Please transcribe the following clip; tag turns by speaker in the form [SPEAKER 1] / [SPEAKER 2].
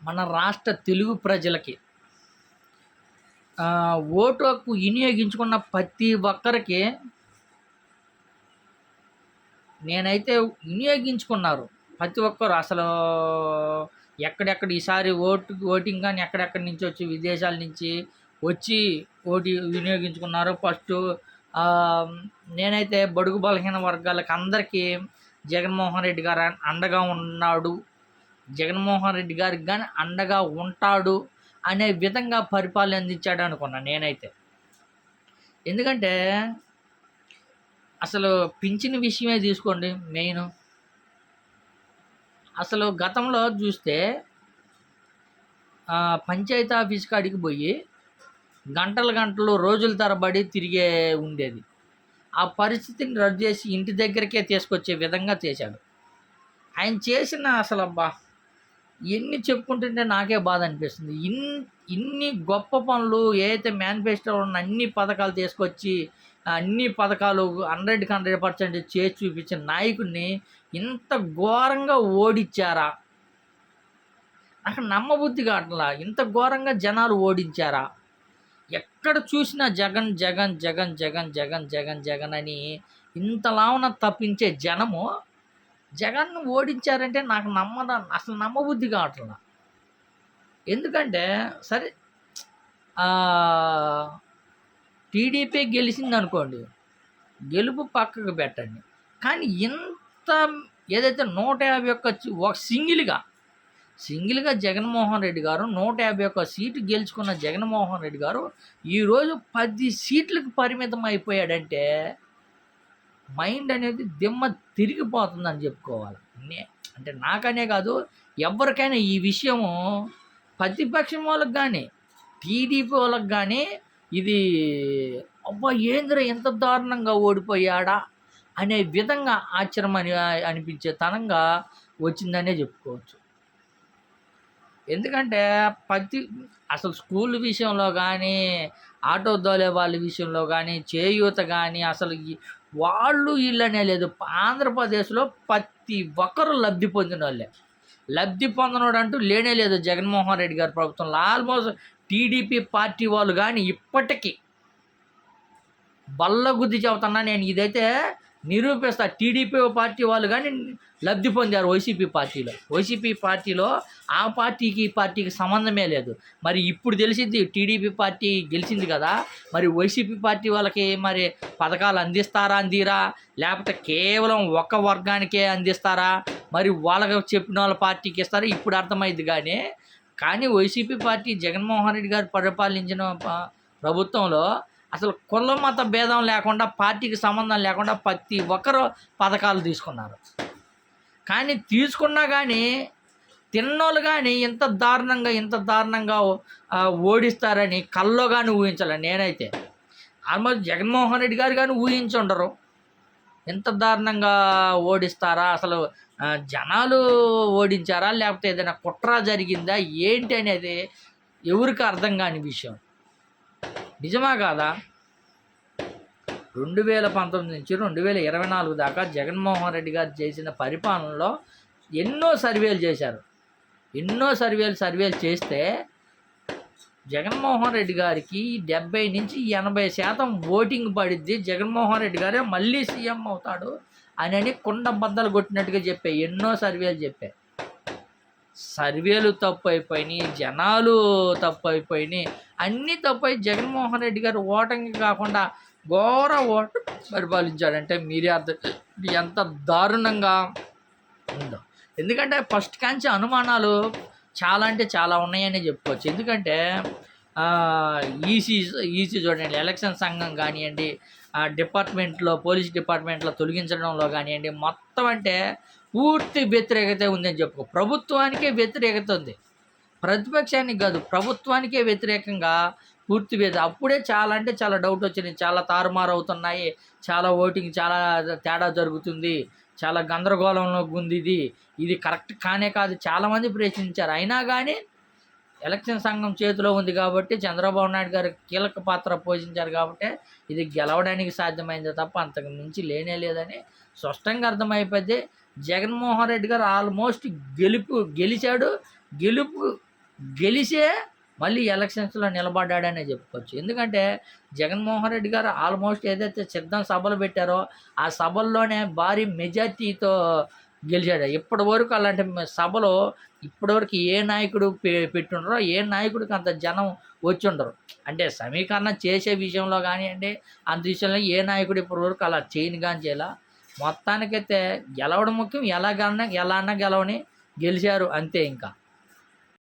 [SPEAKER 1] మన రాష్ట్ర తెలుగు ప్రజలకి ఓటు హక్కు వినియోగించుకున్న ప్రతి ఒక్కరికి నేనైతే వినియోగించుకున్నారు. ప్రతి ఒక్కరు అసలు ఎక్కడెక్కడ ఈసారి ఓటింగ్ కానీ ఎక్కడెక్కడి నుంచి వచ్చి విదేశాల నుంచి వచ్చి ఓటు వినియోగించుకున్నారు. ఫస్టు నేనైతే బడుగు బలహీన వర్గాలకు అందరికీ జగన్మోహన్ రెడ్డి గారు అండగా ఉన్నాడు, జగన్మోహన్ రెడ్డి గారికి కానీ అండగా ఉంటాడు అనే విధంగా పరిపాలన అందించాడు అనుకున్నాను నేనైతే. ఎందుకంటే అసలు పింఛన్ విషయమే తీసుకోండి మెయిన్. అసలు గతంలో చూస్తే పంచాయతీ ఆఫీస్ కాడికి పోయి గంటలు రోజుల తరబడి తిరిగే ఉండేది. ఆ పరిస్థితిని రద్దు చేసి ఇంటి దగ్గరికే తీసుకొచ్చే విధంగా చేశాడు. ఆయన చేసిన అసలు అబ్బా ఎన్ని చెప్పుకుంటుంటే నాకే బాధ అనిపిస్తుంది. ఇన్ని గొప్ప పనులు ఏదైతే మేనిఫెస్టోలో ఉన్న అన్ని పథకాలు తీసుకొచ్చి అన్ని పథకాలు 100% చేసి చూపించిన నాయకుడిని ఇంత ఘోరంగా ఓడించారా? నాకు నమ్మబుద్ధి కావట్లా. ఇంత ఘోరంగా జనాలు ఓడించారా? ఎక్కడ చూసినా జగన్ జగన్ జగన్ జగన్ జగన్ జగన్ జగన్ అని ఇంతలావున తప్పించే జనము జగన్ను ఓడించారంటే నాకు అసలు నమ్మబుద్ధి కావట్లా. ఎందుకంటే సరే టీడీపీ గెలిచింది అనుకోండి, గెలుపు పక్కకు పెట్టండి, కానీ ఇంత ఏదైతే 151 సింగిల్గా జగన్మోహన్ రెడ్డి గారు 151 సీటు గెలుచుకున్న జగన్మోహన్ రెడ్డి గారు ఈరోజు 10 సీట్లకు పరిమితం అయిపోయాడంటే మైండ్ అనేది దిమ్మ తిరిగిపోతుందని చెప్పుకోవాలి. అంటే నాకనే కాదు, ఎవరికైనా ఈ విషయము ప్రతిపక్షం వాళ్ళకి కానీ టీడీపీ వాళ్ళకి కానీ ఇది అబ్బా ఏంద్ర ఎంత దారుణంగా ఓడిపోయాడా అనే విధంగా ఆశ్చర్యం అనిపించే తనంగా వచ్చిందనే చెప్పుకోవచ్చు. ఎందుకంటే అసలు స్కూల్ విషయంలో కానీ ఆటో దోలే వాళ్ళ విషయంలో కానీ చేయూత కానీ అసలు వాళ్ళు వీళ్ళనే లేదు. ఆంధ్రప్రదేశ్లో ప్రతి ఒక్కరు లబ్ధి పొందిన వాళ్ళే. లబ్ధి పొందనోడు అంటూ లేనే లేదు జగన్మోహన్ రెడ్డి గారి ప్రభుత్వంలో. ఆల్మోస్ట్ టీడీపీ పార్టీ వాళ్ళు కానీ ఇప్పటికీ బల్లగుద్ది చెబుతున్నా నేను, ఇదైతే నిరూపిస్తా. టీడీపీ పార్టీ వాళ్ళు కానీ లబ్ధి పొందారు వైసీపీ పార్టీలో ఆ పార్టీకి ఈ పార్టీకి సంబంధమే లేదు. మరి ఇప్పుడు తెలిసింది టీడీపీ పార్టీ గెలిచింది కదా, మరి వైసీపీ పార్టీ వాళ్ళకి మరి పథకాలు అందిరా, లేకపోతే కేవలం ఒక వర్గానికే అందిస్తారా, మరి వాళ్ళకి చెప్పిన వాళ్ళ పార్టీకి ఇస్తారా ఇప్పుడు అర్థమైంది. కానీ వైసీపీ పార్టీ జగన్మోహన్ రెడ్డి గారు పరిపాలించిన ప్రభుత్వంలో అసలు కుల మత భేదం లేకుండా, పార్టీకి సంబంధం లేకుండా ప్రతి ఒక్కరు పథకాలు తీసుకున్నారు. కానీ తీసుకున్నా కానీ తిన్నోళ్ళు కానీ ఇంత దారుణంగా ఓడిస్తారని కల్లో కానీ ఊహించాలి నేనైతే. ఆల్మోస్ట్ జగన్మోహన్ రెడ్డి గారు కానీ ఊహించుండరు ఎంత దారుణంగా ఓడిస్తారా, అసలు జనాలు ఓడించారా లేకపోతే ఏదైనా కుట్ర జరిగిందా ఏంటి అనేది ఎవరికి అర్థం కాని విషయం. నిజమా కాదా? 2019 నుంచి 2024 దాకా జగన్మోహన్ రెడ్డి గారు చేసిన పరిపాలనలో ఎన్నో సర్వేలు చేశారు. సర్వేలు చేస్తే జగన్మోహన్ రెడ్డి గారికి 70 నుంచి 80% ఓటింగ్ పడిద్ది, జగన్మోహన్ రెడ్డి గారే మళ్ళీ సీఎం అవుతాడు అని కుండ బద్దలు కొట్టినట్టుగా చెప్పాయి. ఎన్నో సర్వేలు చెప్పాయి. సర్వేలు తప్పు అయిపోయినాయి, జనాలు తప్పు అయిపోయినాయి, అన్నీ తప్పు అయి జగన్మోహన్ రెడ్డి గారు ఓటమి కాకుండా ఘోర ఓటు పరిపాలించాడంటే మీరే అర్థం ఎంత దారుణంగా ఉందో. ఎందుకంటే ఫస్ట్ కాంచి అనుమానాలు చాలా ఉన్నాయని చెప్పుకోవచ్చు. ఎందుకంటే ఈసీ చూడండి, ఎలక్షన్ సంఘం కానివ్వండి, డిపార్ట్మెంట్లో పోలీస్ డిపార్ట్మెంట్లో తొలగించడంలో కానివ్వండి, మొత్తం అంటే పూర్తి వ్యతిరేకత ఉందని చెప్పుకో. ప్రభుత్వానికే వ్యతిరేకత ఉంది, ప్రతిపక్షానికి కాదు, ప్రభుత్వానికే వ్యతిరేకంగా పూర్తి అప్పుడే చాలా డౌట్ వచ్చింది. చాలా తారుమారు అవుతున్నాయి, చాలా ఓటింగ్ చాలా తేడా జరుగుతుంది, చాలా గందరగోళంలో ఉంది, ఇది కరెక్ట్ కానే కాదు చాలామంది ప్రశ్నించారు. అయినా కానీ ఎలక్షన్ సంఘం చేతిలో ఉంది కాబట్టి, చంద్రబాబు నాయుడు గారు కీలక పాత్ర పోషించారు కాబట్టి ఇది గెలవడానికి సాధ్యమైంది తప్ప అంతకు మించి లేనే లేదని స్పష్టంగా అర్థమైపోయింది. జగన్మోహన్ రెడ్డి గారు ఆల్మోస్ట్ గెలిచాడు. గెలుపు గెలిసే మళ్ళీ ఎలక్షన్స్లో నిలబడ్డాడనే చెప్పుకోవచ్చు. ఎందుకంటే జగన్మోహన్ రెడ్డి గారు ఆల్మోస్ట్ ఏదైతే సిద్ధం సభలు పెట్టారో ఆ సభల్లోనే భారీ మెజార్టీతో గెలిచాడు. ఇప్పటి వరకు అలాంటి సభలో ఇప్పటివరకు ఏ నాయకుడు పెట్టుండరో, ఏ నాయకుడికి అంత జనం వచ్చుండరు. అంటే సమీకరణం చేసే విషయంలో కానివ్వండి, అంత విషయంలో ఏ నాయకుడు ఇప్పటివరకు అలా చేయని కానీ చేయాల. మొత్తానికైతే గెలవడం ముఖ్యం, ఎలా అన్నా గెలవని గెలిచారు అంతే ఇంకా.